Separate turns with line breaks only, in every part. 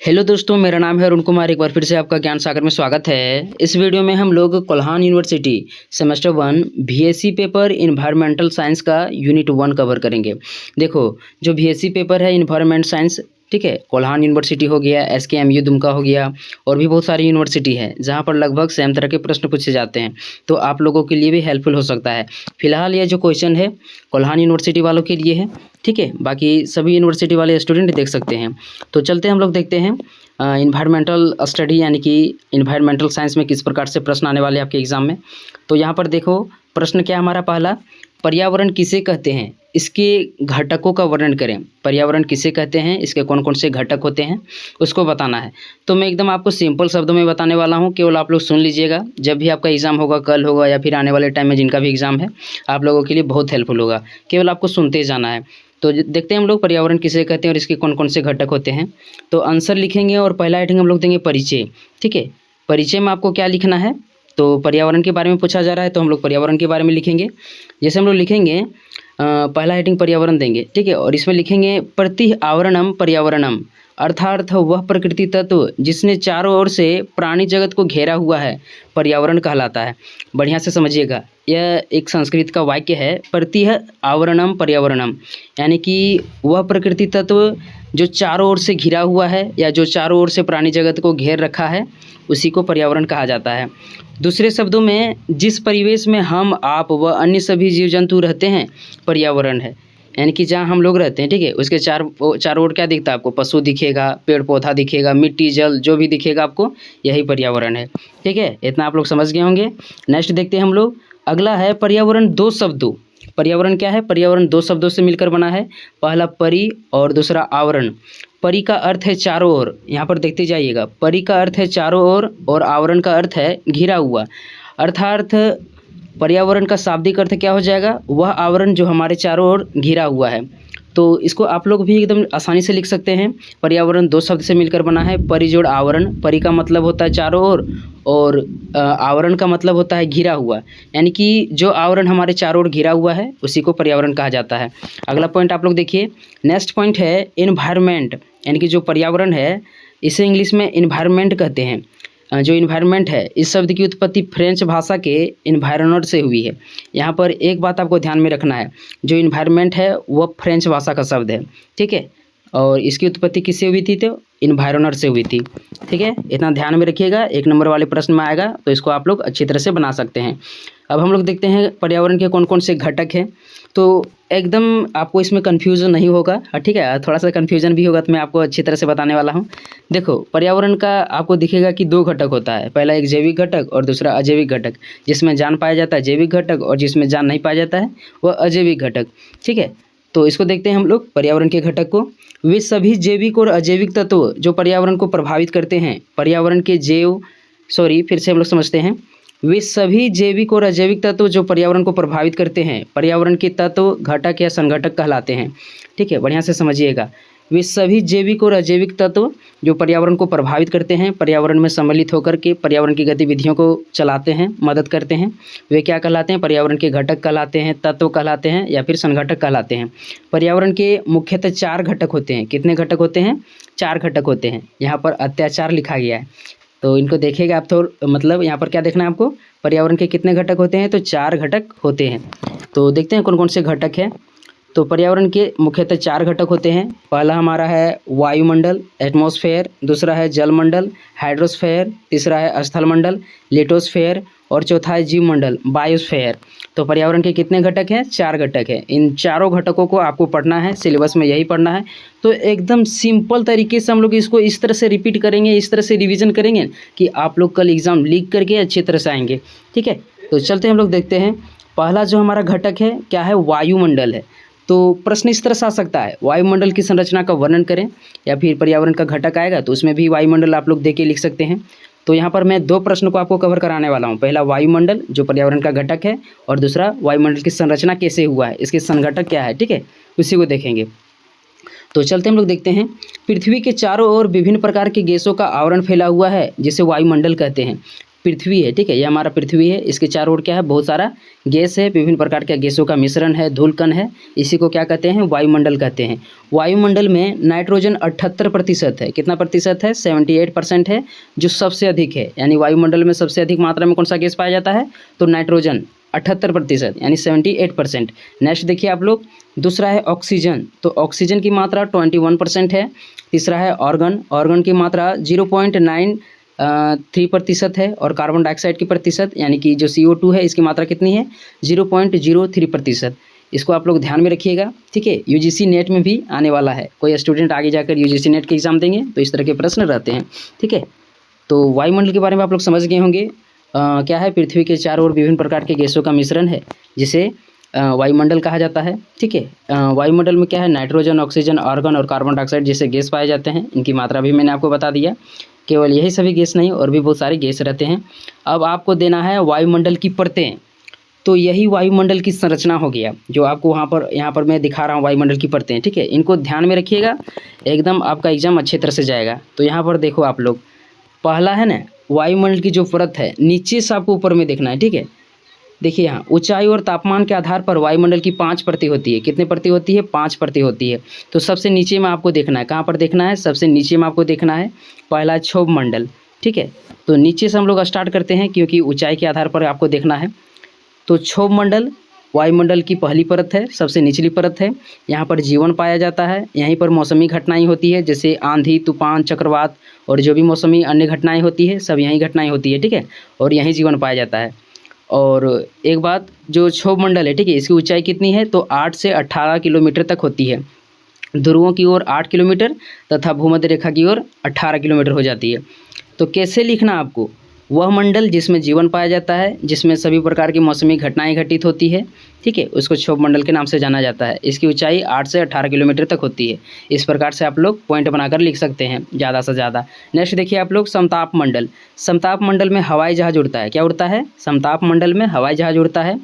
Hello दोस्तों, मेरा नाम है अरुण कुमार। एक बार फिर से आपका ज्ञान सागर में स्वागत है। इस वीडियो में हम लोग Kolhan university semester 1 BSc paper environmental science का यूनिट 1 कवर करेंगे। देखो, जो बीएससी पेपर है इन्वायरमेंट साइंस, ठीक है, कोल्हान यूनिवर्सिटी हो गया, एसकेएमयू दुमका हो गया, और भी बहुत सारी यूनिवर्सिटी है जहाँ पर लगभग सेम तरह के प्रश्न पूछे जाते हैं, तो आप लोगों के लिए भी हेल्पफुल हो सकता है। फिलहाल ये जो क्वेश्चन है कोल्हान यूनिवर्सिटी वालों के लिए है, ठीक है, बाकी सभी यूनिवर्सिटी वाले स्टूडेंट देख सकते हैं। तो चलते हम लोग देखते हैं इन्वायरमेंटल स्टडी यानी कि इन्वायरमेंटल साइंस में किस प्रकार से प्रश्न आने वाले हैं आपके एग्जाम में। तो यहाँ पर देखो, प्रश्न क्या हमारा पहला, पर्यावरण किसे कहते हैं, इसके घटकों का वर्णन करें। पर्यावरण किसे कहते हैं, इसके कौन कौन से घटक होते हैं, उसको बताना है। तो मैं एकदम आपको सिंपल शब्दों में बताने वाला हूँ, केवल आप लोग सुन लीजिएगा। जब भी आपका एग्ज़ाम होगा, कल होगा या फिर आने वाले टाइम में जिनका भी एग्ज़ाम है, आप लोगों के लिए बहुत हेल्पफुल होगा। केवल आपको सुनते जाना है। तो देखते हैं हम लोग पर्यावरण किसे कहते हैं और इसके कौन कौन से घटक होते हैं। तो आंसर लिखेंगे और पहला हेडिंग हम लोग देंगे परिचय, ठीक है। परिचय में आपको क्या लिखना है, तो पर्यावरण के बारे में पूछा जा रहा है तो हम लोग पर्यावरण के बारे में लिखेंगे। जैसे हम लोग लिखेंगे पहला हेडिंग पर्यावरण देंगे, ठीक है, और इसमें लिखेंगे प्रति आवरणम पर्यावरणम, अर्थात वह प्रकृति तत्व जिसने चारों ओर से प्राणी जगत को घेरा हुआ है, पर्यावरण कहलाता है। बढ़िया से समझिएगा, यह एक संस्कृत का वाक्य है, प्रति आवरणम पर्यावरणम, यानी कि वह प्रकृति तत्व जो चारों ओर से घिरा हुआ है या जो चारों ओर से प्राणी जगत को घेर रखा है, उसी को पर्यावरण कहा जाता है। दूसरे शब्दों में, जिस परिवेश में हम, आप व अन्य सभी जीव जंतु रहते हैं, पर्यावरण है। यानी कि जहाँ हम लोग रहते हैं, ठीक है, उसके चारों ओर क्या दिखता है आपको, पशु दिखेगा, पेड़ पौधा दिखेगा, मिट्टी जल जो भी दिखेगा आपको, यही पर्यावरण है, ठीक है। इतना आप लोग समझ गए होंगे। नेक्स्ट देखते हैं हम लोग, अगला है पर्यावरण दो शब्दों। पर्यावरण क्या है, पर्यावरण दो शब्दों से मिलकर बना है, पहला परि और दूसरा आवरण। परि का अर्थ है चारों ओर, यहाँ पर देखते जाइएगा, परि का अर्थ है चारों ओर और आवरण का अर्थ है घिरा हुआ। अर्थात पर्यावरण का शाब्दिक अर्थ क्या हो जाएगा, वह आवरण जो हमारे चारों ओर घिरा हुआ है। तो इसको आप लोग भी एकदम आसानी से लिख सकते हैं। पर्यावरण दो शब्द से मिलकर बना है, परि जोड़ आवरण। परि का मतलब होता है चारों ओर और आवरण का मतलब होता है घिरा हुआ, यानी कि जो आवरण हमारे चारों ओर घिरा हुआ है उसी को पर्यावरण कहा जाता है। अगला पॉइंट आप लोग देखिए, नेक्स्ट पॉइंट है इन्वायरमेंट, यानी कि जो पर्यावरण है इसे इंग्लिश में इन्वायरमेंट कहते हैं। जो इन्वायरमेंट है, इस शब्द की उत्पत्ति फ्रेंच भाषा के इन्वायरनर से हुई है। यहाँ पर एक बात आपको ध्यान में रखना है, जो इन्वायरमेंट है वह फ्रेंच भाषा का शब्द है, ठीक है, और इसकी उत्पत्ति किससे हुई थी, तो इन्वायरनर से हुई थी, ठीक है। इतना ध्यान में रखिएगा, एक नंबर वाले प्रश्न में आएगा तो इसको आप लोग अच्छी तरह से बना सकते हैं। अब हम लोग देखते हैं पर्यावरण के कौन कौन से घटक हैं। तो एकदम आपको इसमें कन्फ्यूज़न नहीं होगा, ठीक है, थोड़ा सा कन्फ्यूजन भी होगा तो मैं आपको अच्छी तरह से बताने वाला हूँ। देखो, पर्यावरण का आपको दिखेगा कि दो घटक होता है, पहला एक जैविक घटक और दूसरा अजैविक घटक। जिसमें जान पाया जाता है जैविक घटक और जिसमें जान नहीं पाया जाता है वह अजैविक घटक, ठीक है। तो इसको देखते हैं हम लोग पर्यावरण के घटक को। वे सभी जैविक और अजैविक तत्व जो पर्यावरण को प्रभावित करते हैं, पर्यावरण के फिर से हम लोग समझते हैं। वे सभी जैविक और अजैविक तत्व जो पर्यावरण को प्रभावित करते हैं, पर्यावरण के तत्व, घटक या संघटक कहलाते हैं, ठीक है। बढ़िया से समझिएगा, वे सभी जैविक और अजैविक तत्व जो पर्यावरण को प्रभावित करते हैं, पर्यावरण में सम्मिलित होकर के पर्यावरण की गतिविधियों को चलाते हैं, मदद करते हैं, वे क्या कहलाते हैं, पर्यावरण के घटक कहलाते हैं, तत्व कहलाते हैं या फिर संघटक कहलाते हैं। पर्यावरण के मुख्यतः 4 घटक होते हैं। कितने घटक होते हैं, 4 घटक होते हैं। यहाँ पर अत्याचार लिखा गया है, तो इनको देखेगा आप, तो मतलब यहाँ पर क्या देखना है आपको, पर्यावरण के कितने घटक होते हैं, तो 4 घटक होते हैं। तो देखते हैं कौन कौन से घटक हैं। तो पर्यावरण के मुख्यतः 4 घटक होते हैं। पहला हमारा है वायुमंडल, एटमॉस्फेयर, दूसरा है जलमंडल, हाइड्रोस्फेयर, तीसरा है स्थलमंडल, लिटोस्फेयर, और चौथा है जीवमंडल, बायोस्फेयर। तो पर्यावरण के कितने घटक हैं, 4 घटक हैं। इन चारों घटकों को आपको पढ़ना है, सिलेबस में यही पढ़ना है। तो एकदम सिंपल तरीके से हम लोग इसको इस तरह से रिपीट करेंगे, इस तरह से रिवीजन करेंगे कि आप लोग कल एग्ज़ाम लिख करके अच्छी तरह से आएंगे, ठीक है। तो चलते हम लोग देखते हैं, पहला जो हमारा घटक है क्या है, वायुमंडल है। तो प्रश्न इस तरह से आ सकता है, वायुमंडल की संरचना का वर्णन करें, या फिर पर्यावरण का घटक आएगा तो उसमें भी वायुमंडल आप लोग दे के लिख सकते हैं। तो यहाँ पर मैं 2 प्रश्न को आपको कवर कराने वाला हूँ। पहला वायुमंडल जो पर्यावरण का घटक है, और दूसरा वायुमंडल की संरचना कैसे हुआ है, इसके संघटक क्या है, ठीक है, उसी को देखेंगे। तो चलते हम लोग देखते हैं, पृथ्वी के चारों ओर विभिन्न प्रकार के गैसों का आवरण फैला हुआ है जिसे वायुमंडल कहते हैं। पृथ्वी है, ठीक है, ये हमारा पृथ्वी है। इसके चारों ओर क्या है, बहुत सारा गैस है, विभिन्न प्रकार के गैसों का मिश्रण है, धूलकण है। इसी को क्या कहते हैं, वायुमंडल कहते हैं। वायुमंडल में नाइट्रोजन 78% है। कितना प्रतिशत है, 78% है, जो सबसे अधिक है। यानी वायुमंडल में सबसे अधिक मात्रा में कौन सा गैस पाया जाता है, तो नाइट्रोजन 78% यानी 78%। नेक्स्ट देखिए आप लोग, दूसरा है ऑक्सीजन। तो ऑक्सीजन की मात्रा 21% है। तीसरा है ऑर्गन। ऑर्गन की मात्रा 0.93% है। और कार्बन डाइऑक्साइड की प्रतिशत यानी कि जो CO2 है, इसकी मात्रा कितनी है, 0.03%। इसको आप लोग ध्यान में रखिएगा, ठीक है। UGC नेट में भी आने वाला है। कोई स्टूडेंट आगे जाकर UGC नेट के एग्ज़ाम देंगे तो इस तरह के प्रश्न रहते हैं, ठीक है। तो वायुमंडल के बारे में आप लोग समझ गए होंगे। क्या है, पृथ्वी के चारों ओर विभिन्न प्रकार के गैसों का मिश्रण है, जिसे वायुमंडल कहा जाता है, ठीक है। वायुमंडल में क्या है, नाइट्रोजन, ऑक्सीजन, आर्गन और कार्बन डाइऑक्साइड जैसे गैस पाए जाते हैं। इनकी मात्रा भी मैंने आपको बता दिया। केवल यही सभी गैस नहीं, और भी बहुत सारे गैस रहते हैं। अब आपको देना है वायुमंडल की परतें। तो यही वायुमंडल की संरचना हो गया, जो आपको यहाँ पर मैं दिखा रहा हूँ, वायुमंडल की परतें, ठीक है। इनको ध्यान में रखिएगा, एकदम आपका एग्जाम अच्छे तरह से जाएगा। तो यहाँ पर देखो आप लोग, पहला है ना, वायुमंडल की जो परत है, नीचे से आपको ऊपर में देखना है, ठीक है। देखिए यहाँ ऊंचाई और तापमान के आधार पर वायुमंडल की 5 परतें होती है। कितने परतें होती है, 5 परतें होती है। तो सबसे नीचे में आपको देखना है, कहाँ पर देखना है, सबसे नीचे में आपको देखना है पहला क्षोभ मंडल, ठीक है। तो नीचे से हम लोग स्टार्ट करते हैं, क्योंकि ऊंचाई के आधार पर आपको देखना है। तो क्षोभ मंडल वायुमंडल की पहली परत है, सबसे निचली परत है। यहाँ पर जीवन पाया जाता है। यहीं पर मौसमी घटनाएं होती है, जैसे आंधी, तूफान, चक्रवात और जो भी मौसमी अन्य घटनाएं होती है, सब यहीं घटनाएं होती है, ठीक है। और यहीं जीवन पाया जाता है। और एक बात, जो क्षोभ मंडल है, ठीक है, इसकी ऊंचाई कितनी है, तो 8 से 18 किलोमीटर तक होती है। ध्रुवों की ओर 8 किलोमीटर तथा भूमध्य रेखा की ओर 18 किलोमीटर हो जाती है। तो कैसे लिखना आपको, वह मंडल जिसमें जीवन पाया जाता है, जिसमें सभी प्रकार की मौसमी घटनाएं घटित होती है, ठीक है, उसको क्षोभ मंडल के नाम से जाना जाता है। इसकी ऊंचाई 8 से 18 किलोमीटर तक होती है। इस प्रकार से आप लोग पॉइंट बनाकर लिख सकते हैं ज़्यादा से ज़्यादा। नेक्स्ट देखिए आप लोग, समताप मंडल। समताप मंडल में हवाई जहाज उड़ता है। क्या उड़ता है, समताप मंडल में हवाई जहाज उड़ता है।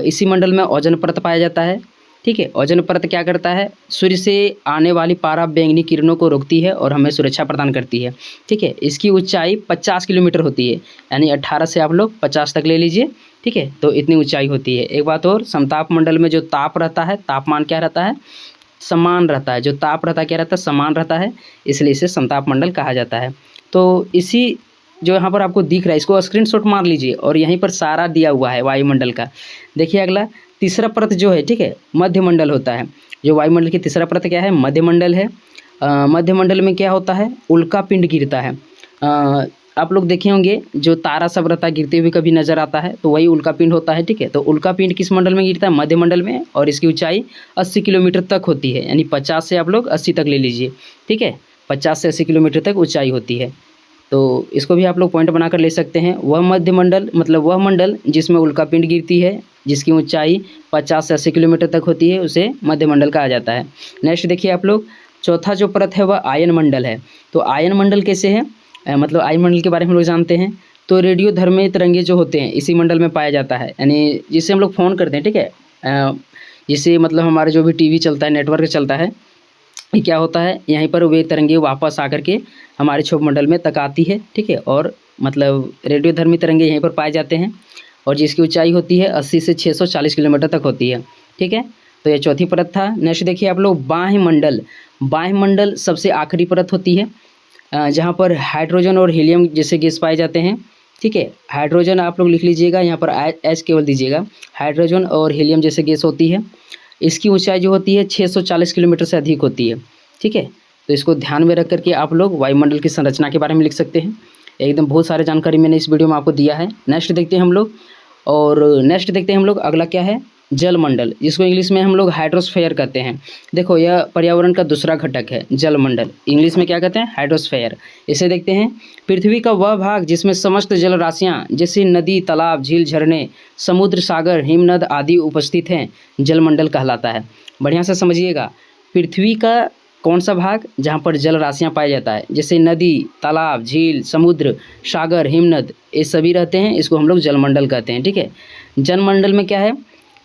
इसी मंडल में ओजोन परत पाया जाता है, ठीक है। ओजोन परत क्या करता है, सूर्य से आने वाली पारा बैंगनी किरणों को रोकती है और हमें सुरक्षा प्रदान करती है, ठीक है। इसकी ऊंचाई 50 किलोमीटर होती है, यानी 18 से आप लोग 50 तक ले लीजिए, ठीक है। तो इतनी ऊंचाई होती है। एक बात और, समताप मंडल में जो ताप रहता है, तापमान क्या रहता है, समान रहता है। जो ताप रहता है क्या रहता है, समान रहता है, इसलिए इसे समताप मंडल कहा जाता है। तो इसी जो यहाँ पर आपको दिख रहा है, इसको स्क्रीनशॉट मार लीजिए, और यहीं पर सारा दिया हुआ है वायुमंडल का। देखिए अगला, तीसरा परत जो है, ठीक है, मध्यमंडल होता है। जो वायुमंडल की तीसरा परत क्या है, मध्यमंडल है। मध्यमंडल में क्या होता है, उल्का पिंड गिरता है। आप लोग देखे होंगे, जो तारा सब रहता है गिरते हुए कभी नजर आता है, तो वही उल्का पिंड होता है, ठीक है। तो उल्का पिंड किस मंडल में गिरता है, मध्यमंडल में, और इसकी ऊंचाई 80 किलोमीटर तक होती है, यानी 50 से आप लोग 80 तक ले लीजिए, ठीक है। 50 से 80 किलोमीटर तक ऊंचाई होती है। तो इसको भी आप लोग पॉइंट बनाकर ले सकते हैं। वह मध्यमंडल मतलब वह मंडल जिसमें उल्का पिंड गिरती है, जिसकी ऊंचाई 50 से 80 किलोमीटर तक होती है, उसे मध्यमंडल कहा जाता है। नेक्स्ट देखिए आप लोग, चौथा जो परत है वह आयन मंडल है। तो आयन मंडल कैसे है, मतलब आयन मंडल के बारे में हम लोग जानते हैं। तो रेडियोधर्मी तरंगे जो होते हैं, इसी मंडल में पाया जाता है, यानी जिससे हम लोग फ़ोन करते हैं, ठीक है। जिससे मतलब हमारा जो भी TV चलता है, नेटवर्क चलता है, क्या होता है, यहीं पर वे तरंगे वापस आकर के हमारे क्षोभ मंडल में तक आती है, ठीक है। और मतलब रेडियोधर्मी तरंगे यहीं पर पाए जाते हैं, और जिसकी ऊंचाई होती है 80 से 640 किलोमीटर तक होती है, ठीक है। तो ये चौथी परत था। नेक्स्ट देखिए आप लोग, बाह्य मंडल। बाह्य मंडल सबसे आखिरी परत होती है, जहाँ पर हाइड्रोजन और हीलियम जैसे गैस पाए जाते हैं, ठीक है। हाइड्रोजन आप लोग लिख लीजिएगा, यहाँ पर H केवल दीजिएगा। हाइड्रोजन और हीलियम जैसे गैस होती है। इसकी ऊंचाई जो होती है 640 किलोमीटर से अधिक होती है, ठीक है। तो इसको ध्यान में रख करके आप लोग वायुमंडल की संरचना के बारे में लिख सकते हैं। एकदम बहुत सारे जानकारी मैंने इस वीडियो में आपको दिया है। नेक्स्ट देखते हैं हम लोग, और नेक्स्ट देखते हैं हम लोग, अगला क्या है, जलमंडल, जिसको इंग्लिश में हम लोग हाइड्रोस्फीयर कहते हैं। देखो यह पर्यावरण का दूसरा घटक है, जलमंडल। इंग्लिश में क्या कहते हैं, हाइड्रोस्फीयर। इसे देखते हैं, पृथ्वी का वह भाग जिसमें समस्त जल राशियाँ जैसे नदी, तालाब, झील, झरने, समुद्र, सागर, हिमनद आदि उपस्थित हैं, जलमंडल कहलाता है। बढ़िया से समझिएगा, पृथ्वी का कौन सा भाग जहाँ पर जल राशियाँ पाया जाता है, जैसे नदी, तालाब, झील, समुद्र, सागर, हिमनद, ये सभी रहते हैं, इसको हम लोग जलमंडल कहते हैं, ठीक है। जलमंडल में क्या है,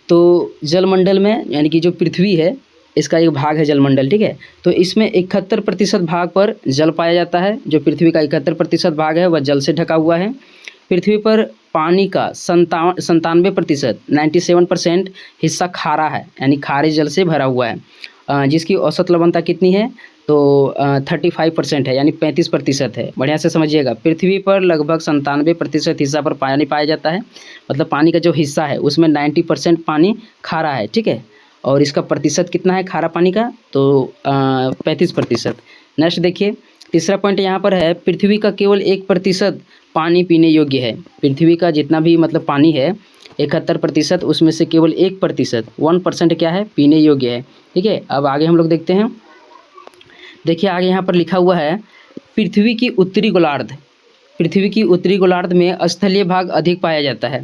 तो जलमंडल में यानी कि जो पृथ्वी है, इसका एक भाग है जलमंडल, ठीक है। तो इसमें 71% भाग पर जल पाया जाता है। जो पृथ्वी का 71% भाग है वह जल से ढका हुआ है। पृथ्वी पर पानी का 97% 97% हिस्सा खारा है, यानी खारे जल से भरा हुआ है, जिसकी औसत लवणता कितनी है, तो 35% है, यानी 35% है। बढ़िया से समझिएगा, पृथ्वी पर लगभग 97% हिस्सा पर पानी पाया जाता है, मतलब पानी का जो हिस्सा है उसमें 90% पानी खारा है, ठीक है। और इसका प्रतिशत कितना है खारा पानी का, तो 35%। नेक्स्ट देखिए, तीसरा पॉइंट यहाँ पर है, पृथ्वी का केवल 1% पानी पीने योग्य है। पृथ्वी का जितना भी मतलब पानी है 71%, उसमें से केवल 1% क्या है, पीने योग्य है, ठीक है। अब आगे हम लोग देखते हैं, देखिए आगे यहाँ पर लिखा हुआ है, पृथ्वी की उत्तरी गोलार्ध, पृथ्वी की उत्तरी गोलार्ध में स्थलीय भाग अधिक पाया जाता है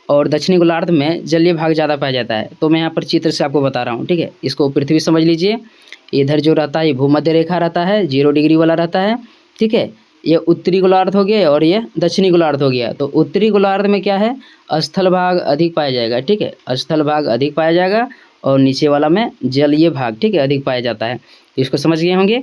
और दक्षिणी गोलार्ध में जलीय भाग ज़्यादा पाया जाता है। तो मैं यहाँ पर चित्र से आपको बता रहा हूँ, ठीक है। इसको पृथ्वी समझ लीजिए, इधर जो रहता है ये भूमध्य रेखा रहता है, 0 डिग्री वाला रहता है, ठीक है। ये उत्तरी गोलार्ध हो गया और ये दक्षिणी गोलार्ध हो गया। तो उत्तरी गोलार्ध में क्या है, स्थल भाग अधिक पाया जाएगा, ठीक है, स्थल भाग अधिक पाया जाएगा, और नीचे वाला में जलीय भाग, ठीक है, अधिक पाया जाता है। इसको समझ गए होंगे।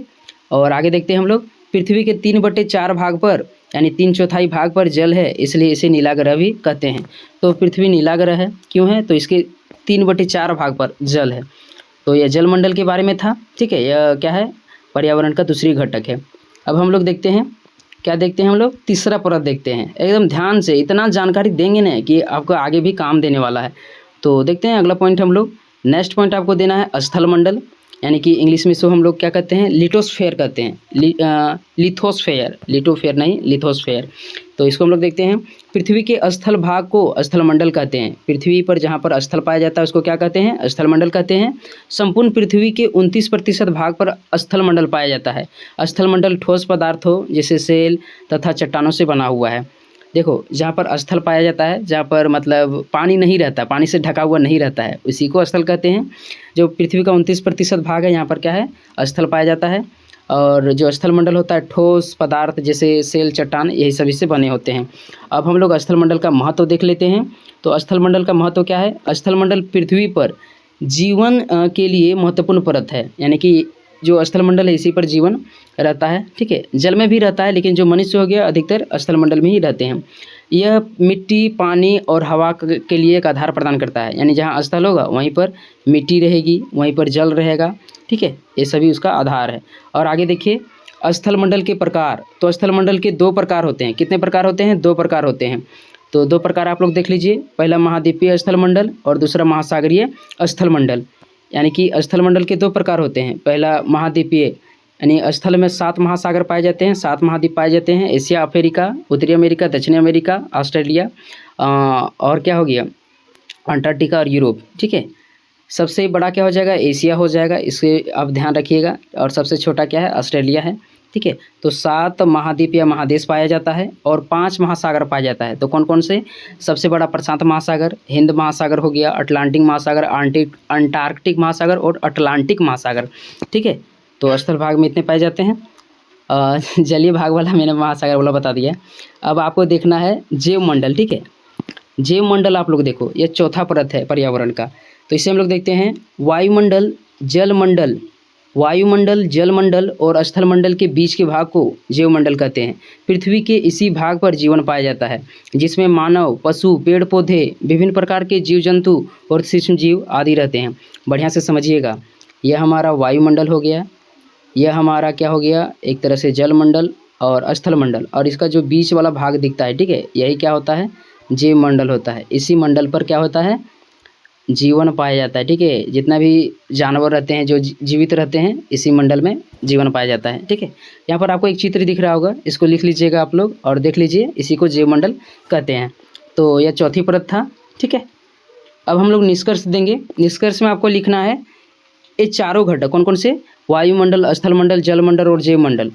और आगे देखते हैं हम लोग, पृथ्वी के 3/4 भाग पर, यानी 3/4 भाग पर जल है, इसलिए इसे नीला ग्रह भी कहते हैं। तो पृथ्वी नीला ग्रह है, क्यों है, तो इसके 3/4 भाग पर जल है। तो यह जलमंडल के बारे में था, ठीक है। यह क्या है, पर्यावरण का दूसरी घटक है। अब हम लोग देखते हैं, क्या देखते हैं हम लोग, तीसरा परत देखते हैं। एकदम ध्यान से, इतना जानकारी देंगे ना कि आपको आगे भी काम देने वाला है। तो देखते हैं अगला पॉइंट हम लोग, नेक्स्ट पॉइंट आपको देना है स्थल मंडल, यानी कि इंग्लिश में इसको हम लोग क्या कहते हैं, लिटोस्फेयर कहते हैं, लिथोस्फेयर, लिटोफेयर नहीं, लिथोस्फेयर। तो इसको हम लोग देखते हैं, पृथ्वी के स्थल भाग को स्थल मंडल कहते हैं। पृथ्वी पर जहाँ पर स्थल पाया जाता है उसको क्या कहते हैं, स्थल मंडल कहते हैं। संपूर्ण पृथ्वी के 29% भाग पर स्थल मंडल पाया जाता है। स्थल मंडल ठोस पदार्थों जैसे सेल तथा चट्टानों से बना हुआ है। देखो, जहाँ पर स्थल पाया जाता है, जहाँ पर मतलब पानी नहीं रहता, पानी से ढका हुआ नहीं रहता है, उसी को स्थल कहते हैं। जो पृथ्वी का 29% भाग है, यहाँ पर क्या है, स्थल पाया जाता है। और जो स्थल मंडल होता है, ठोस पदार्थ जैसे सेल, चट्टान, यही सभी से बने होते हैं। अब हम लोग स्थल मंडल का महत्व देख लेते हैं। तो स्थल मंडल का महत्व क्या है, स्थल मंडल पृथ्वी पर जीवन के लिए महत्वपूर्ण परत है, यानी कि जो स्थल मंडल है इसी पर जीवन रहता है, ठीक है। जल में भी रहता है, लेकिन जो मनुष्य हो गया अधिकतर स्थल मंडल में ही रहते हैं। यह मिट्टी, पानी और हवा के लिए एक आधार प्रदान करता है, यानी जहाँ स्थल होगा वहीं पर मिट्टी रहेगी, वहीं पर जल रहेगा, ठीक है। ये सभी उसका आधार है। और आगे देखिए, स्थल मंडल के प्रकार। तो स्थल मंडल के 2 प्रकार होते हैं। कितने प्रकार होते हैं, 2 प्रकार होते हैं। तो 2 प्रकार आप लोग देख लीजिए, पहला महाद्वीपीय स्थल मंडल और दूसरा महासागरीय स्थल मंडल। यानी कि स्थल मंडल के 2 प्रकार होते हैं। पहला महाद्वीपीय, यानी स्थल में 7 महासागर पाए जाते हैं, 7 महाद्वीप पाए जाते हैं, एशिया, अफ्रीका, उत्तरी अमेरिका, दक्षिणी अमेरिका, ऑस्ट्रेलिया, और क्या हो गया, अंटार्कटिका और यूरोप, ठीक है। सबसे बड़ा क्या हो जाएगा, एशिया हो जाएगा, इससे आप ध्यान रखिएगा। और सबसे छोटा क्या है, ऑस्ट्रेलिया है, ठीक है। तो 7 महाद्वीप या महादेश पाया जाता है और 5 महासागर पाया जाता है। तो कौन कौन से, सबसे बड़ा प्रशांत महासागर, हिंद महासागर हो गया, अटलांटिक महासागर, अंटार्कटिक महासागर और अटलांटिक महासागर, ठीक है। तो स्थल भाग में इतने पाए जाते हैं। जलीय भाग वाला मैंने महासागर वाला बता दिया। अब आपको देखना है जैव मंडल, ठीक है। जैव मंडल आप लोग देखो, यह चौथा परत है पर्यावरण का। तो इसे हम लोग देखते हैं, वायुमंडल, जलमंडल, वायुमंडल, जलमंडल और स्थल मंडल के बीच के भाग को जैव मंडल कहते हैं। पृथ्वी के इसी भाग पर जीवन पाया जाता है, जिसमें मानव, पशु, पेड़ पौधे, विभिन्न प्रकार के जीव जंतु और सूक्ष्म जीव आदि रहते हैं। बढ़िया से समझिएगा, यह हमारा वायुमंडल हो गया, यह हमारा क्या हो गया, एक तरह से जलमंडल और स्थल मंडल, और इसका जो बीच वाला भाग दिखता है, ठीक है, यही क्या होता है, जैव मंडल होता है। इसी मंडल पर क्या होता है, जीवन पाया जाता है, ठीक है। जितना भी जानवर रहते हैं जो जीवित रहते हैं, इसी मंडल में जीवन पाया जाता है, ठीक है। यहाँ पर आपको एक चित्र दिख रहा होगा, इसको लिख लीजिएगा आप लोग और देख लीजिए, इसी को जैव मंडल कहते हैं। तो यह चौथी परत था, ठीक है। अब हम लोग निष्कर्ष देंगे। निष्कर्ष में आपको लिखना है, ये चारों घटक कौन कौन से, वायुमंडल, स्थल मंडल, जलमंडल और जैव मंडल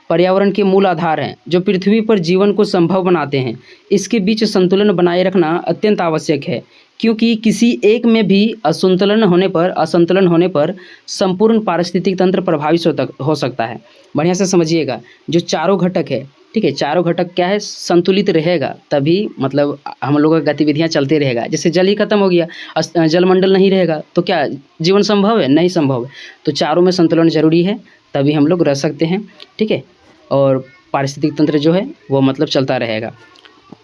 पर्यावरण के मूल आधार हैं, जो पृथ्वी पर जीवन को संभव बनाते हैं। इसके बीच संतुलन बनाए रखना अत्यंत आवश्यक है, क्योंकि किसी एक में भी असंतुलन होने पर संपूर्ण पारिस्थितिक तंत्र प्रभावित हो सकता है। बढ़िया से समझिएगा, जो चारों घटक है, ठीक है, चारों घटक क्या है, संतुलित रहेगा, तभी मतलब हम लोगों का गतिविधियां चलते रहेगा। जैसे जल ही खत्म हो गया, जलमंडल नहीं रहेगा तो क्या जीवन संभव है, नहीं संभव है। तो चारों में संतुलन जरूरी है, तभी हम लोग रह सकते हैं, ठीक है। और पारिस्थितिक तंत्र जो है वो मतलब चलता रहेगा।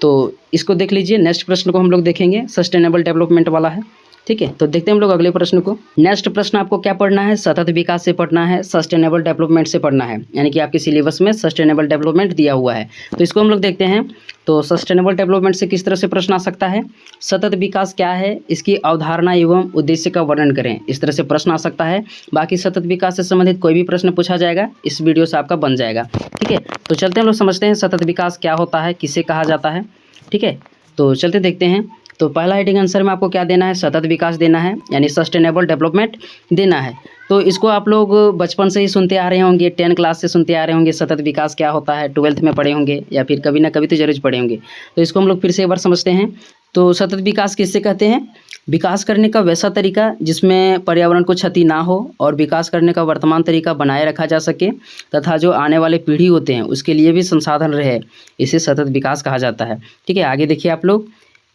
तो इसको देख लीजिए। नेक्स्ट प्रश्न को हम लोग देखेंगे, सस्टेनेबल डेवलपमेंट वाला है, ठीक है। तो देखते हैं हम लोग अगले प्रश्न को। नेक्स्ट प्रश्न आपको क्या पढ़ना है, सतत विकास से पढ़ना है, सस्टेनेबल डेवलपमेंट से पढ़ना है, यानी कि आपके सिलेबस में सस्टेनेबल डेवलपमेंट दिया हुआ है। तो इसको हम लोग देखते हैं। तो सस्टेनेबल डेवलपमेंट से किस तरह से प्रश्न आ सकता है, सतत विकास क्या है, इसकी अवधारणा एवं उद्देश्य का वर्णन करें, इस तरह से प्रश्न आ सकता है। बाकी सतत विकास से संबंधित कोई भी प्रश्न पूछा जाएगा इस वीडियो से आपका बन जाएगा, ठीक है। तो चलते हम लोग समझते हैं सतत विकास क्या होता है, किसे कहा जाता है, ठीक है। तो चलते देखते हैं। तो पहला हेडिंग आंसर में आपको क्या देना है, सतत विकास देना है, यानी सस्टेनेबल डेवलपमेंट देना है। तो इसको आप लोग बचपन से ही सुनते आ रहे होंगे, 10 क्लास से सुनते आ रहे होंगे, सतत विकास क्या होता है, 12th में पढ़े होंगे या फिर कभी ना कभी तो जरूर पढ़े होंगे। तो इसको हम लोग फिर से एक बार समझते हैं। तो सतत विकास किससे कहते हैं, विकास करने का वैसा तरीका जिसमें पर्यावरण को क्षति ना हो और विकास करने का वर्तमान तरीका बनाए रखा जा सके तथा जो आने वाले पीढ़ी होते हैं उसके लिए भी संसाधन रहे, इसे सतत विकास कहा जाता है, ठीक है। आगे देखिए आप लोग,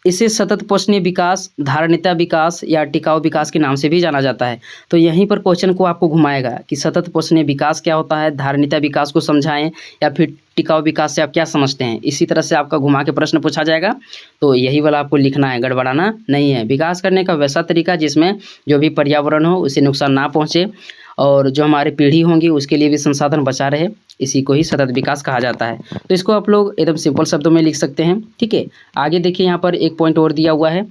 इसे सतत पोषणीय विकास, धारणीय विकास या टिकाऊ विकास के नाम से भी जाना जाता है। तो यहीं पर क्वेश्चन को आपको घुमाएगा कि सतत पोषणीय विकास क्या होता है, धारणीय विकास को समझाएं या फिर टिकाऊ विकास से आप क्या समझते हैं, इसी तरह से आपका घुमा के प्रश्न पूछा जाएगा। तो यही वाला आपको लिखना है, गड़बड़ाना नहीं है। विकास करने का वैसा तरीका जिसमें जो भी पर्यावरण हो उसे नुकसान ना पहुँचे और जो हमारी पीढ़ी होंगी उसके लिए भी संसाधन बचा रहे, इसी को ही सतत विकास कहा जाता है। तो इसको आप लोग एकदम सिंपल शब्दों में लिख सकते हैं, ठीक है। आगे देखिए, यहाँ पर एक पॉइंट और दिया हुआ है,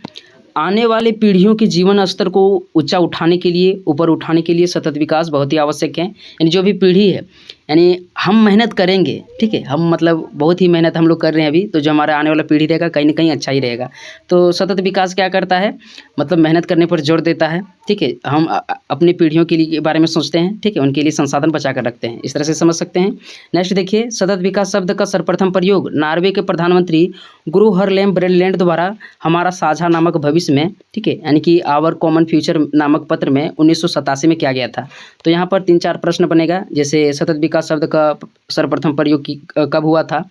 आने वाले पीढ़ियों के जीवन स्तर को ऊंचा उठाने के लिए, ऊपर उठाने के लिए सतत विकास बहुत ही आवश्यक है। यानी जो भी पीढ़ी है, यानी हम मेहनत करेंगे, ठीक है, हम मतलब बहुत ही मेहनत हम लोग कर रहे हैं अभी, तो जो हमारा आने वाला पीढ़ी रहेगा कहीं ना कहीं अच्छा ही रहेगा। तो सतत विकास क्या करता है, मतलब मेहनत करने पर जोर देता है, ठीक है। हम अपनी पीढ़ियों के लिए बारे में सोचते हैं, ठीक है, उनके लिए संसाधन बचा कर रखते हैं, इस तरह से समझ सकते हैं। नेक्स्ट देखिए, सतत विकास शब्द का सर्वप्रथम प्रयोग नॉर्वे के प्रधानमंत्री ग्रो हरलेम ब्रेलैंड द्वारा हमारा साझा नामक भविष्य में, ठीक है, यानी कि आवर कॉमन फ्यूचर नामक पत्र में 1987 में किया गया था। तो यहाँ पर 3-4 प्रश्न बनेगा, जैसे सतत विकास शब्द का सर्वप्रथम प्रयोग कब हुआ था,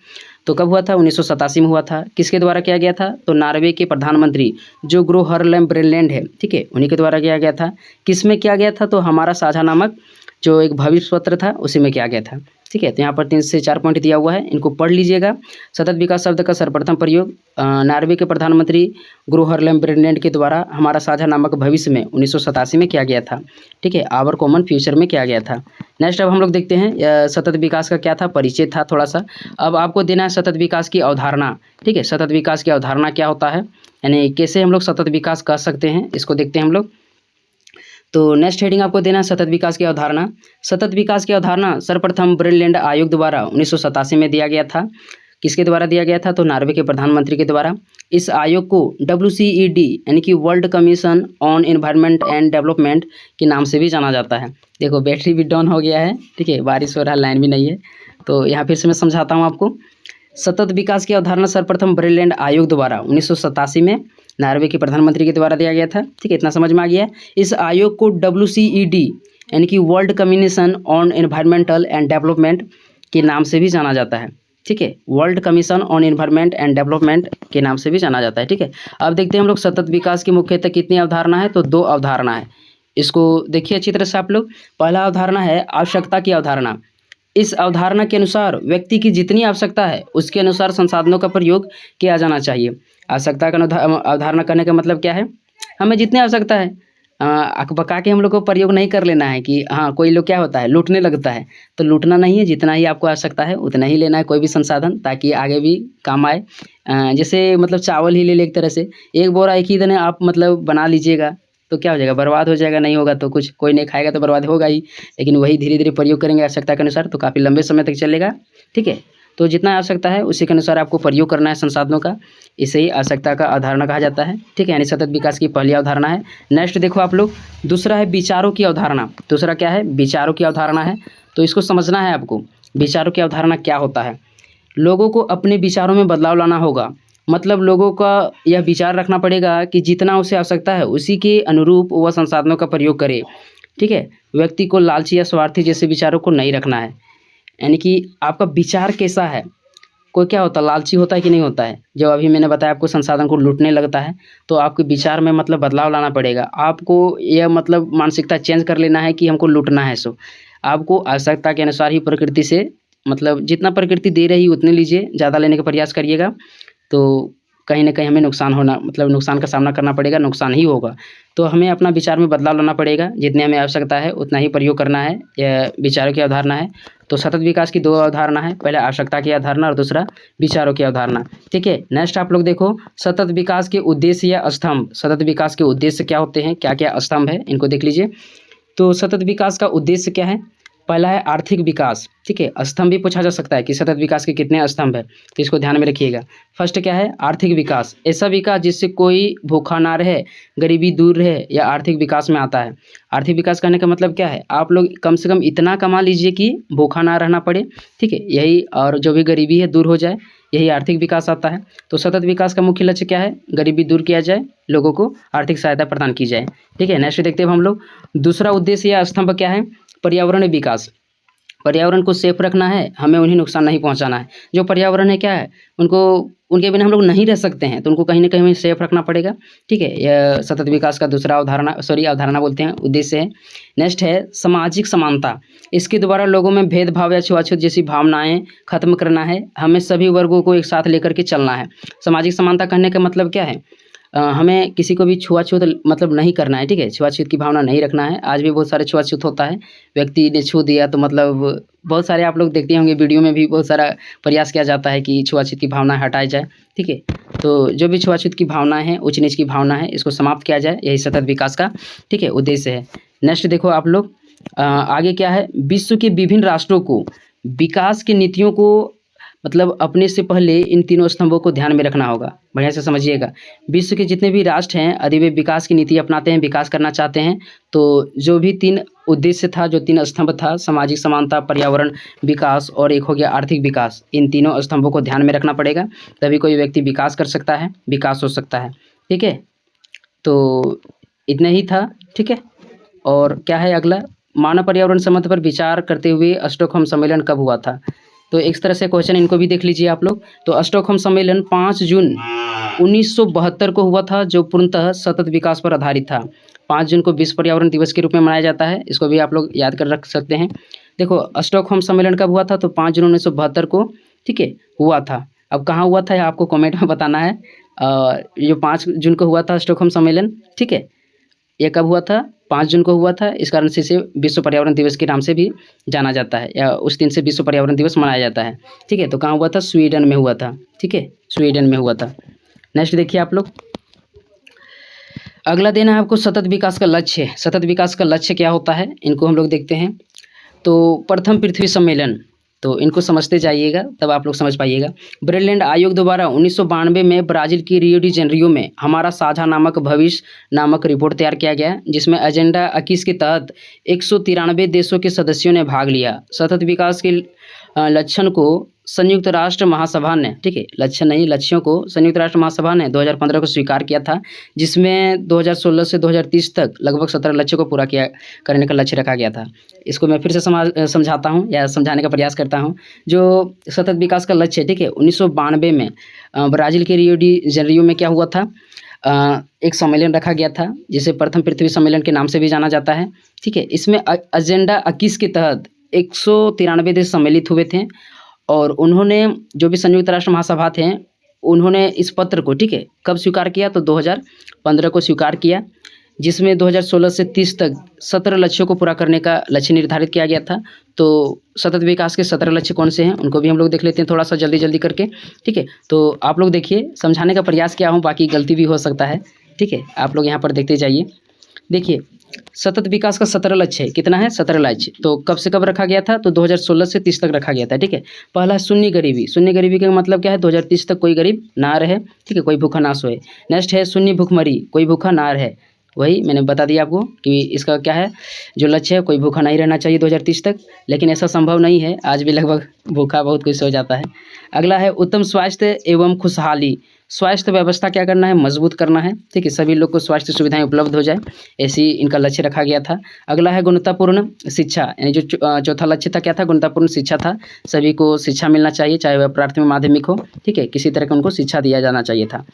तो कब हुआ था, 1987 में हुआ था। किसके द्वारा किया गया था, तो नॉर्वे के प्रधानमंत्री जो ग्रो हरलेम ब्रेलैंड है, ठीक है, उन्हीं के द्वारा किया गया था। किस में किया गया था, तो हमारा साझा नामक जो एक भविष्य पत्र था उसी में किया गया था, ठीक है। तो यहाँ पर 3 से 4 पॉइंट दिया हुआ है, इनको पढ़ लीजिएगा। सतत विकास शब्द का सर्वप्रथम प्रयोग नॉर्वे के प्रधानमंत्री ग्रो हरलेम ब्रेलैंड के द्वारा हमारा साझा नामक भविष्य में 1987 में किया गया था, ठीक है, आवर कॉमन फ्यूचर में किया गया था। नेक्स्ट अब हम लोग देखते हैं सतत विकास का क्या था, परिचय था थोड़ा सा। अब आपको देना है सतत विकास की अवधारणा, ठीक है। सतत विकास की अवधारणा क्या होता है, यानी कैसे हम लोग सतत विकास कर सकते हैं, इसको देखते हैं हम लोग। तो नेक्स्ट हेडिंग आपको देना है सतत विकास की अवधारणा। सतत विकास की अवधारणा सर्वप्रथम ब्रेलैंड आयोग द्वारा 1987 में दिया गया था। किसके द्वारा दिया गया था, तो नॉर्वे के प्रधानमंत्री के द्वारा। इस आयोग को WCED यानी कि world commission on environment and development के नाम से भी जाना जाता है। देखो बैटरी भी डाउन हो गया है, ठीक है, बारिश हो रहा है, लाइन भी नहीं है, तो यहाँ फिर से मैं समझाता हूँ आपको। सतत विकास की अवधारणा सर्वप्रथम ब्रेलैंड आयोग द्वारा 1987 में नॉर्वे के प्रधानमंत्री के द्वारा दिया गया था, ठीक है, इतना समझ में आ गया है। इस आयोग को WCED यानी कि world commission on environmental and development के नाम से भी जाना जाता है, ठीक है, world commission on environment and development के नाम से भी जाना जाता है, ठीक है। अब देखते हैं हम लोग सतत विकास की मुख्यतः कितनी अवधारणा है, तो 2 अवधारणा है। इसको देखिए अच्छी तरह से आप लोग। पहला अवधारणा है आवश्यकता की अवधारणा। इस अवधारणा के अनुसार व्यक्ति की जितनी आवश्यकता है उसके अनुसार संसाधनों का प्रयोग किया जाना चाहिए। आवश्यकता का अवधारणा करने का मतलब क्या है, हमें जितनी आवश्यकता है अकबका के हम लोग को प्रयोग नहीं कर लेना है कि हाँ, कोई लोग क्या होता है लूटने लगता है, तो लूटना नहीं है, जितना ही आपको आवश्यकता है उतना ही लेना है कोई भी संसाधन, ताकि आगे भी काम आए। जैसे मतलब चावल ही ले ले, एक तरह से एक बोरा एक ही दिन आप मतलब बना लीजिएगा तो क्या हो जाएगा, बर्बाद हो जाएगा, नहीं होगा तो कुछ कोई नहीं खाएगा तो बर्बाद होगा ही। लेकिन वही धीरे धीरे प्रयोग करेंगे आवश्यकता के अनुसार तो काफ़ी लंबे समय तक चलेगा, ठीक है। तो जितना आवश्यकता है उसी के अनुसार आपको प्रयोग करना है संसाधनों का, इसे ही आवश्यकता का अवधारणा कहा जाता है, ठीक है, यानी सतत विकास की पहली अवधारणा है। नेक्स्ट देखो आप लोग, दूसरा है विचारों की अवधारणा। दूसरा क्या है, विचारों की अवधारणा है। तो इसको समझना है आपको, विचारों की अवधारणा क्या होता है। लोगों को अपने विचारों में बदलाव लाना होगा, मतलब लोगों का यह विचार रखना पड़ेगा कि जितना उसे आवश्यकता है उसी के अनुरूप वह संसाधनों का प्रयोग करे, ठीक है। व्यक्ति को लालची या स्वार्थी जैसे विचारों को नहीं रखना है, यानी कि आपका विचार कैसा है। कोई क्या होता है, लालची होता है कि नहीं होता है, जो अभी मैंने बताया आपको संसाधन को लूटने लगता है, तो आपके विचार में मतलब बदलाव लाना पड़ेगा। आपको यह मतलब मानसिकता चेंज कर लेना है कि हमको लूटना है, सो आपको आवश्यकता के अनुसार ही प्रकृति से मतलब जितना प्रकृति दे रही उतने लीजिए, ज़्यादा लेने का प्रयास करिएगा। तो कहीं न कहीं हमें नुकसान होना मतलब नुकसान का सामना करना पड़ेगा, नुकसान ही होगा। तो हमें अपना विचार में बदलाव लाना पड़ेगा, जितनी हमें आवश्यकता है उतना ही प्रयोग करना है। यह विचारों की अवधारणा है। तो सतत विकास की 2 अवधारणा है, पहला आवश्यकता की अवधारणा और दूसरा विचारों की अवधारणा। ठीक है, नेक्स्ट आप लोग देखो सतत विकास के उद्देश्य या स्तंभ। सतत विकास के उद्देश्य क्या होते हैं, क्या-क्या स्तंभ है, इनको देख लीजिए। तो सतत विकास का उद्देश्य क्या है? पहला है आर्थिक विकास। ठीक है, स्तंभ भी पूछा जा सकता है कि सतत विकास के कितने स्तंभ है, तो इसको ध्यान में रखिएगा। फर्स्ट क्या है? आर्थिक विकास। ऐसा विकास जिससे कोई भूखा ना रहे, गरीबी दूर रहे, या आर्थिक विकास में आता है। आर्थिक विकास करने का मतलब क्या है? आप लोग कम से कम इतना कमा लीजिए कि भूखा ना रहना पड़े। ठीक है, यही, और जो भी गरीबी है दूर हो जाए, यही आर्थिक विकास आता है। तो सतत विकास का मुख्य लक्ष्य क्या है? गरीबी दूर किया जाए, लोगों को आर्थिक सहायता प्रदान की जाए। ठीक है, नेक्स्ट देखते हैं हम लोग। दूसरा उद्देश्य या स्तंभ क्या है? पर्यावरण विकास। पर्यावरण को सेफ रखना है, हमें उन्हें नुकसान नहीं पहुंचाना है। जो पर्यावरण है क्या है, उनको, उनके बिना हम लोग नहीं रह सकते हैं, तो उनको कहीं ना कहीं हमें सेफ रखना पड़ेगा। ठीक है, यह सतत विकास का दूसरा अवधारणा बोलते हैं, उद्देश्य है। नेक्स्ट है सामाजिक समानता। इसके द्वारा लोगों में भेदभाव या छुआछूत जैसी भावनाएं खत्म करना है, हमें सभी वर्गों को एक साथ लेकर के चलना है। सामाजिक समानता कहने का मतलब क्या है? हमें किसी को भी छुआछूत मतलब नहीं करना है। ठीक है, छुआछूत की भावना नहीं रखना है। आज भी बहुत सारे छुआछूत होता है, व्यक्ति ने छू दिया तो मतलब बहुत सारे आप लोग देखते होंगे वीडियो में भी बहुत सारा प्रयास किया जाता है कि छुआछूत की भावना हटाई जाए। ठीक है, तो जो भी छुआछूत की भावना है, ऊंच नीच की भावना है, इसको समाप्त किया जाए, यही सतत विकास का, ठीक है, उद्देश्य है। नेक्स्ट देखो आप लोग, आगे क्या है? विश्व के विभिन्न राष्ट्रों को विकास की नीतियों को मतलब अपने से पहले इन तीनों स्तंभों को ध्यान में रखना होगा। बढ़िया से समझिएगा। विश्व के जितने भी राष्ट्र हैं, यदि वे विकास की नीति अपनाते हैं, विकास करना चाहते हैं, तो जो भी 3 उद्देश्य था, जो 3 स्तंभ था, सामाजिक समानता, पर्यावरण विकास और एक हो गया आर्थिक विकास, इन तीनों स्तंभों को ध्यान में रखना पड़ेगा, तभी कोई व्यक्ति विकास कर सकता है, विकास हो सकता है। ठीक है, तो इतना ही था। ठीक है, और क्या है अगला? मानव पर्यावरण संबंध पर विचार करते हुए स्टॉकहोम सम्मेलन कब हुआ था? तो एक तरह से क्वेश्चन इनको भी देख लीजिए आप लोग। तो स्टॉकहोम सम्मेलन 5 जून 1972 को हुआ था, जो पूर्णतः सतत विकास पर आधारित था। 5 जून को विश्व पर्यावरण दिवस के रूप में मनाया जाता है, इसको भी आप लोग याद कर रख सकते हैं। देखो स्टॉकहोम सम्मेलन कब हुआ था? तो 5 जून 1972 को, ठीक है, हुआ था। अब कहाँ हुआ था, आपको कमेंट में बताना है। जो 5 जून को हुआ था स्टॉकहोम सम्मेलन, ठीक है, ये कब हुआ था? 5 जून को हुआ था। इस कारण से इसे विश्व पर्यावरण दिवस के नाम से भी जाना जाता है, या उस दिन से विश्व पर्यावरण दिवस मनाया जाता है। ठीक है, तो कहाँ हुआ था? स्वीडन में हुआ था। ठीक है, स्वीडन में हुआ था। नेक्स्ट देखिए आप लोग, अगला देना है आपको सतत विकास का लक्ष्य। सतत विकास का लक्ष्य क्या होता है, इनको हम लोग देखते हैं। तो प्रथम पृथ्वी सम्मेलन, तो इनको समझते जाइएगा, तब आप लोग समझ पाइएगा। ब्रिटेन आयोग द्वारा 1992 में ब्राज़ील की रियो डी जेनेरियो में हमारा साझा नामक भविष्य नामक रिपोर्ट तैयार किया गया, जिसमें एजेंडा 21 के तहत 193 देशों के सदस्यों ने भाग लिया। सतत विकास के लक्षण को संयुक्त राष्ट्र महासभा ने, ठीक है, लक्षण नहीं, लक्ष्यों को संयुक्त राष्ट्र महासभा ने 2015 को स्वीकार किया था, जिसमें 2016 से 2030 तक लगभग 17 लक्ष्यों को पूरा किया करने का लक्ष्य रखा गया था। इसको मैं फिर से समझाता हूँ या समझाने का प्रयास करता हूँ। जो सतत विकास का लक्ष्य है, ठीक है, 1992 में ब्राज़ील के रियो डी जेनेरियो में क्या हुआ था? एक सम्मेलन रखा गया था, जिसे प्रथम पृथ्वी सम्मेलन के नाम से भी जाना जाता है। ठीक है, इसमें एजेंडा 21 के तहत 193 देश सम्मिलित हुए थे, और उन्होंने, जो भी संयुक्त राष्ट्र महासभा थे, उन्होंने इस पत्र को, ठीक है, कब स्वीकार किया? तो 2015 को स्वीकार किया, जिसमें 2016 से 30 तक 17 लक्ष्यों को पूरा करने का लक्ष्य निर्धारित किया गया था। तो सतत विकास के 17 लक्ष्य कौन से हैं, उनको भी हम लोग देख लेते हैं थोड़ा सा जल्दी करके। ठीक है, तो आप लोग देखिए, समझाने का प्रयास किया हूँ, बाकी गलती भी हो सकता है। ठीक है, आप लोग यहाँ पर देखते जाइए। देखिए सतत विकास का 17 लक्ष्य है, कितना है? 17 लक्ष्य। तो कब से कब रखा गया था? तो 2016 से 30 तक रखा गया था। ठीक है, पहला है शून्य गरीबी। शून्य गरीबी का मतलब क्या है? 2030 तक कोई गरीब ना रहे, ठीक है, कोई भूखा ना सोए। नेक्स्ट है शून्य भूखमरी, कोई भूखा ना रहे। वही मैंने बता दिया आपको कि इसका क्या है, जो लक्ष्य है, कोई भूखा नहीं रहना चाहिए 2030 तक, लेकिन ऐसा संभव नहीं है, आज भी लगभग भूखा बहुत कुछ हो जाता है। अगला है उत्तम स्वास्थ्य एवं खुशहाली। स्वास्थ्य व्यवस्था क्या करना है? मजबूत करना है। ठीक है, सभी लोग को स्वास्थ्य सुविधाएं उपलब्ध हो जाए, ऐसी इनका लक्ष्य रखा गया था। अगला है गुणवत्तापूर्ण शिक्षा, यानी जो चौथा लक्ष्य था क्या था? गुणवत्तापूर्ण शिक्षा था। सभी को शिक्षा मिलना चाहिए, चाहे वह प्राथमिक माध्यमिक हो, ठीक है, किसी तरह का उनको शिक्षा दिया जाना चाहिए था।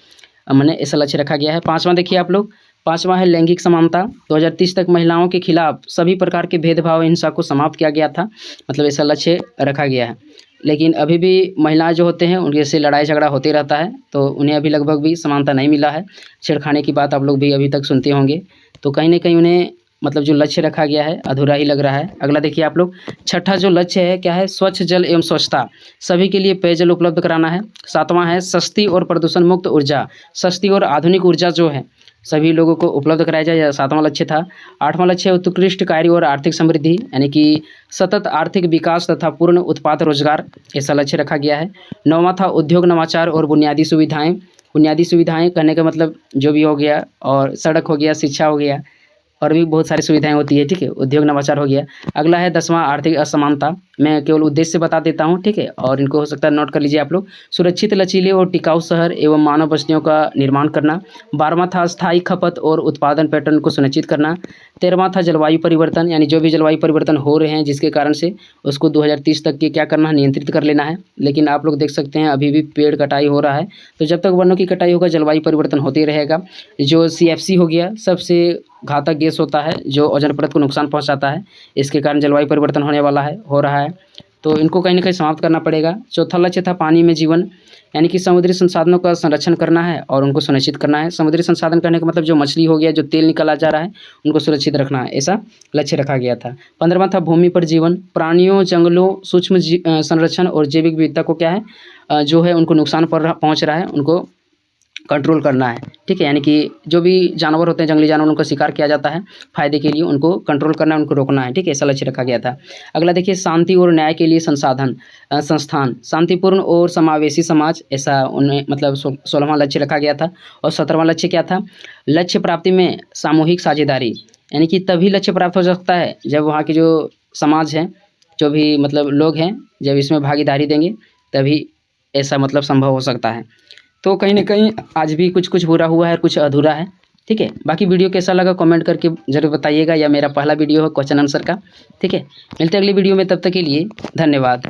मैंने ऐसा लक्ष्य रखा गया है। 5वां देखिए आप लोग, 5वां है लैंगिक समानता। 2030 तक महिलाओं के खिलाफ सभी प्रकार के भेदभाव हिंसा को समाप्त किया गया था, मतलब ऐसा लक्ष्य रखा गया है। लेकिन अभी भी महिलाएं जो होते हैं उनके से लड़ाई झगड़ा होते रहता है, तो उन्हें अभी लगभग भी समानता नहीं मिला है। छेड़खानी की बात आप लोग भी अभी तक सुनते होंगे, तो कहीं न कहीं उन्हें मतलब जो लक्ष्य रखा गया है अधूरा ही लग रहा है। अगला देखिए आप लोग, छठा जो लक्ष्य है क्या है, स्वच्छ जल एवं स्वच्छता, सभी के लिए पेयजल उपलब्ध कराना है। सातवां है सस्ती और प्रदूषण मुक्त ऊर्जा, सस्ती और आधुनिक ऊर्जा जो है सभी लोगों को उपलब्ध कराया जाए, यह सातवां लक्ष्य था। आठवां लक्ष्य है उत्कृष्ट कार्य और आर्थिक समृद्धि, यानी कि सतत आर्थिक विकास तथा पूर्ण उत्पाद रोजगार, ऐसा लक्ष्य रखा गया है। नौवां था उद्योग नवाचार और बुनियादी सुविधाएं, बुनियादी सुविधाएं कहने का मतलब जो भी हो गया, और सड़क हो गया, शिक्षा हो गया, और भी बहुत सारी सुविधाएं होती है, ठीक है, उद्योग नवाचार हो गया। अगला है 10वां आर्थिक असमानता, मैं केवल उद्देश्य बता देता हूं, ठीक है, और इनको हो सकता है नोट कर लीजिए आप लोग। सुरक्षित, लचीले और टिकाऊ शहर एवं मानव बस्तियों का निर्माण करना। 12वां था स्थायी खपत और उत्पादन पैटर्न को सुनिश्चित करना। 13वां था जलवायु परिवर्तन, यानी जो भी जलवायु परिवर्तन हो रहे हैं जिसके कारण से उसको 2030 तक के क्या करना है, नियंत्रित कर लेना है। लेकिन आप लोग देख सकते हैं अभी भी पेड़ कटाई हो रहा है, तो जब तक वनों की कटाई होगा जलवायु परिवर्तन होते रहेगा। जो CFC हो गया, सबसे घातक गैस होता है जो ओजोन परत को नुकसान पहुंचाता है, इसके कारण जलवायु परिवर्तन होने वाला है, हो रहा है, तो इनको कहीं ना कहीं समाप्त करना पड़ेगा। चौथा लक्ष्य था पानी में जीवन, यानी कि समुद्री संसाधनों का संरक्षण करना है और उनको सुनिश्चित करना है। समुद्री संसाधन कहने का मतलब जो मछली हो गया, जो तेल निकला जा रहा है, उनको सुरक्षित रखना है, ऐसा लक्ष्य रखा गया था। 15वां था भूमि पर जीवन, प्राणियों, जंगलों, सूक्ष्म संरक्षण और जैविक विविधता को क्या है जो है उनको नुकसान पहुंच रहा है, उनको कंट्रोल करना है, ठीक है, यानी कि जो भी जानवर होते हैं, जंगली जानवर, उनका शिकार किया जाता है फायदे के लिए, उनको कंट्रोल करना है, उनको रोकना है, ठीक है, ऐसा लक्ष्य रखा गया था। अगला देखिए, शांति और न्याय के लिए संस्थान, शांतिपूर्ण और समावेशी समाज, ऐसा उन्हें मतलब 16वां लक्ष्य रखा गया था। और 17वां लक्ष्य क्या था, लक्ष्य प्राप्ति में सामूहिक साझेदारी, यानी कि तभी लक्ष्य प्राप्त हो सकता है जब वहाँ के जो समाज है, जो भी मतलब लोग हैं, जब इसमें भागीदारी देंगे तभी ऐसा मतलब संभव हो सकता है। तो कहीं ना कहीं आज भी कुछ कुछ पूरा हुआ है, कुछ अधूरा है, ठीक है। बाकी वीडियो कैसा लगा कमेंट करके जरूर बताइएगा, या मेरा पहला वीडियो है क्वेश्चन आंसर का, ठीक है। मिलते हैं अगली वीडियो में, तब तक के लिए धन्यवाद।